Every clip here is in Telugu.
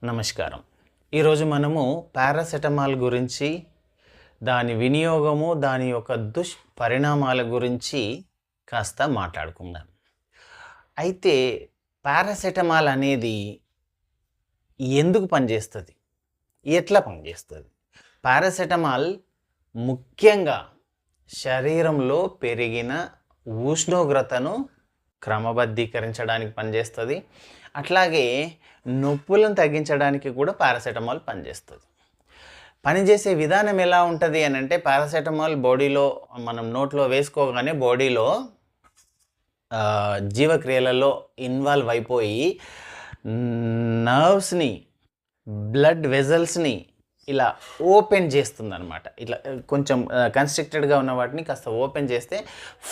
నమస్కారం. ఈరోజు మనము పారాసెటమాల్ గురించి, దాని వినియోగము, దాని యొక్క దుష్పరిణామాల గురించి కాస్త మాట్లాడుకుందాం. అయితే పారాసెటమాల్ అనేది ఎందుకు పనిచేస్తుంది? ఎట్లా పనిచేస్తుంది? పారాసెటమాల్ ముఖ్యంగా శరీరంలో పెరిగిన ఉష్ణోగ్రతను క్రమబద్ధీకరించడానికి పనిచేస్తుంది. అట్లాగే నొప్పులను తగ్గించడానికి కూడా పారాసెటమాల్ పనిచేస్తుంది. పనిచేసే విధానం ఎలా ఉంటుంది అని అంటే, పారాసెటమాల్ బాడీలో మనం నోట్లో వేసుకోగానే బాడీలో జీవక్రియలలో ఇన్వాల్వ్ అయిపోయి నర్వ్స్ని, బ్లడ్ వెజల్స్ని ఇలా ఓపెన్ చేస్తుంది అనమాట. ఇట్లా కొంచెం కన్స్ట్రిక్టెడ్గా ఉన్న వాటిని కాస్త ఓపెన్ చేస్తే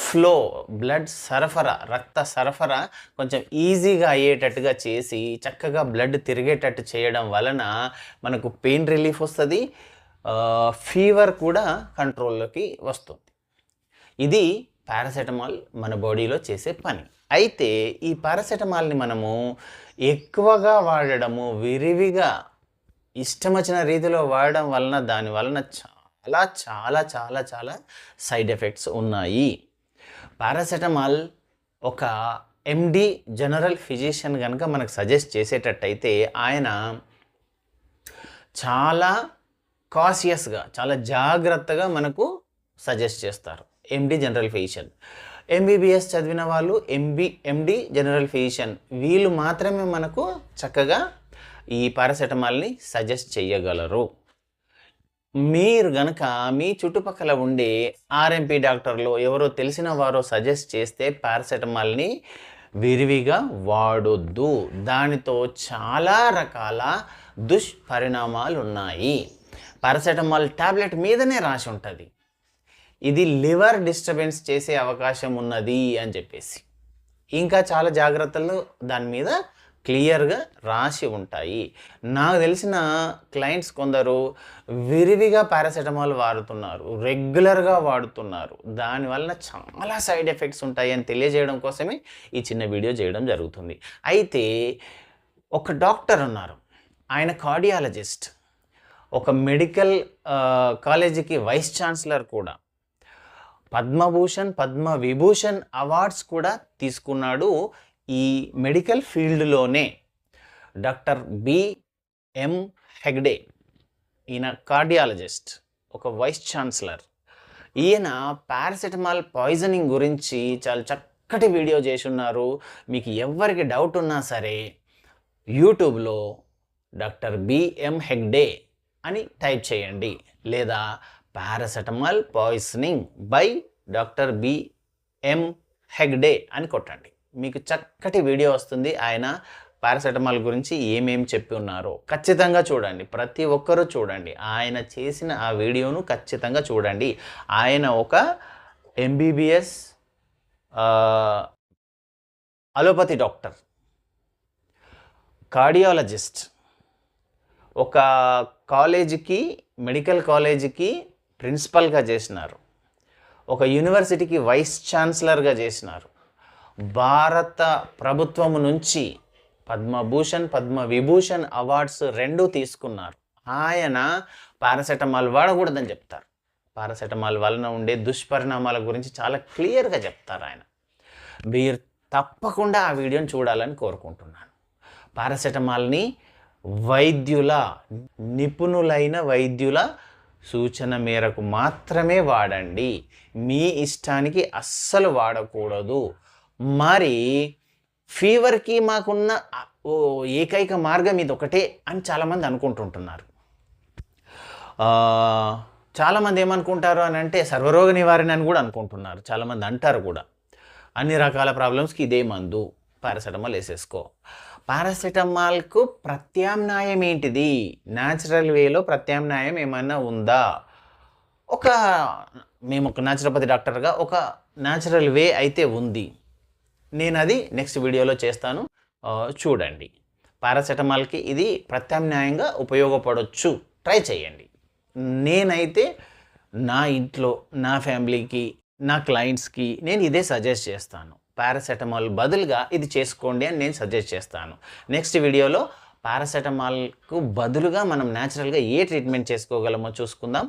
ఫ్లో, బ్లడ్ సరఫరా, రక్త సరఫరా కొంచెం ఈజీగా అయ్యేటట్టుగా చేసి చక్కగా బ్లడ్ తిరిగేటట్టు చేయడం వలన మనకు పెయిన్ రిలీఫ్ వస్తుంది, ఫీవర్ కూడా కంట్రోల్లోకి వస్తుంది. ఇది పారాసెటమాల్ మన బాడీలో చేసే పని. అయితే ఈ పారాసెటమాల్ని మనము ఎక్కువగా వాడడము, విరివిగా ఇష్టం వచ్చిన రీతిలో వాడడం వలన దాని వలన చాలా చాలా చాలా చాలా సైడ్ ఎఫెక్ట్స్ ఉన్నాయి. పారాసెటమాల్ ఒక ఎండి జనరల్ ఫిజిషియన్ కనుక మనకు సజెస్ట్ చేసేటట్టయితే ఆయన చాలా కాషియస్గా, చాలా జాగ్రత్తగా మనకు సజెస్ట్ చేస్తారు. ఎండి జనరల్ ఫిజిషియన్, ఎంబీబీఎస్ చదివిన వాళ్ళు ఎండి జనరల్ ఫిజిషియన్, వీళ్ళు మాత్రమే మనకు చక్కగా ఈ పారాసెటమాల్ని సజెస్ట్ చేయగలరు. మీరు గనక మీ చుట్టుపక్కల ఉండే ఆర్ఎంపీ డాక్టర్లు ఎవరో తెలిసిన వారో సజెస్ట్ చేస్తే పారాసెటమాల్ని విరివిగా వాడొద్దు. దానితో చాలా రకాల దుష్పరిణామాలు ఉన్నాయి. పారాసెటమాల్ టాబ్లెట్ మీదనే రాసి ఉంటుంది ఇది లివర్ డిస్టర్బెన్స్ చేసే అవకాశం ఉన్నది అని చెప్పేసి. ఇంకా చాలా జాగ్రత్తలు దాని మీద క్లియర్గా రాసి ఉంటాయి. నాకు తెలిసిన క్లయింట్స్ కొందరు విరివిగా పారాసెటమాల్ వాడుతున్నారు, రెగ్యులర్గా వాడుతున్నారు. దానివల్ల చాలా సైడ్ ఎఫెక్ట్స్ ఉంటాయి అని తెలియజేయడం కోసమే ఈ చిన్న వీడియో చేయడం జరుగుతుంది. అయితే ఒక డాక్టర్ ఉన్నారు, ఆయన కార్డియాలజిస్ట్, ఒక మెడికల్ కాలేజీకి వైస్ ఛాన్సలర్ కూడా, పద్మభూషణ్, పద్మవిభూషణ్ అవార్డ్స్ కూడా తీసుకున్నాడు ఈ మెడికల్ ఫీల్డ్లోనే. డాక్టర్ బిఎం హెగ్డే, ఈయన కార్డియాలజిస్ట్, ఒక వైస్ ఛాన్సలర్. ఈయన పారాసెటమాల్ పాయిజనింగ్ గురించి చాలా చక్కటి వీడియో చేసి ఉన్నారు. మీకు ఎవరికి డౌట్ ఉన్నా సరే యూట్యూబ్లో డాక్టర్ బిఎం హెగ్డే అని టైప్ చేయండి, లేదా paracetamol poisoning by doctor BM Hegde అని కొట్టండి. మీకు చక్కటి వీడియో వస్తుంది. ఆయన పారాసెటమాల్ గురించి ఏమేమి చెప్పి ఉన్నారో ఖచ్చితంగా చూడండి. ప్రతి ఒక్కరూ చూడండి. ఆయన చేసిన ఆ వీడియోను ఖచ్చితంగా చూడండి. ఆయన ఒక ఎంబీబీఎస్ అలోపతి డాక్టర్, కార్డియాలజిస్ట్, ఒక కాలేజీకి, మెడికల్ కాలేజీకి ప్రిన్సిపల్గా చేసినారు, ఒక యూనివర్సిటీకి వైస్ ఛాన్సలర్గా చేసినారు, భారత ప్రభుత్వం నుంచి పద్మభూషణ్, పద్మవిభూషణ్ అవార్డ్స్ 2 తీసుకున్నారు. ఆయన పారాసెటమాల్ వాడకూడదని చెప్తారు. పారాసెటమాల్ వలన ఉండే దుష్పరిణామాల గురించి చాలా క్లియర్గా చెప్తారు ఆయన. మీరు తప్పకుండా ఆ వీడియోని చూడాలని కోరుకుంటున్నాను. పారాసెటమాల్ని నిపుణులైన వైద్యుల సూచన మేరకు మాత్రమే వాడండి. మీ ఇష్టానికి అస్సలు వాడకూడదు. మరి ఫీవర్కి మాకున్న ఏకైక మార్గం ఇది ఒకటే అని చాలామంది అనుకుంటుంటున్నారు. చాలామంది ఏమనుకుంటారు అని అంటే సర్వరోగ నివారణ అని కూడా అనుకుంటున్నారు. చాలామంది అంటారు కూడా, అన్ని రకాల ప్రాబ్లమ్స్కి ఇదే మందు, పారాసెటమాల్ వేసేసుకో. పారాసెటమాల్కు ప్రత్యామ్నాయం ఏంటిది? న్యాచురల్ వేలో ప్రత్యామ్నాయం ఏమైనా ఉందా? మేము ఒక న్యాచురోపతి డాక్టర్గా ఒక న్యాచురల్ వే అయితే ఉంది. నేను అది నెక్స్ట్ వీడియోలో చేస్తాను, చూడండి. పారాసెటమాల్కి ఇది ప్రత్యామ్నాయంగా ఉపయోగపడవచ్చు, ట్రై చేయండి. నేనైతే నా ఇంట్లో, నా ఫ్యామిలీకి, నా క్లయింట్స్కి నేను ఇదే సజెస్ట్ చేస్తాను. పారాసెటమాల్ బదులుగా ఇది చేసుకోండి అని నేను సజెస్ట్ చేస్తాను. నెక్స్ట్ వీడియోలో పారాసెటమాల్కు బదులుగా మనం న్యాచురల్గా ఏ ట్రీట్మెంట్ చేసుకోగలమో చూసుకుందాం.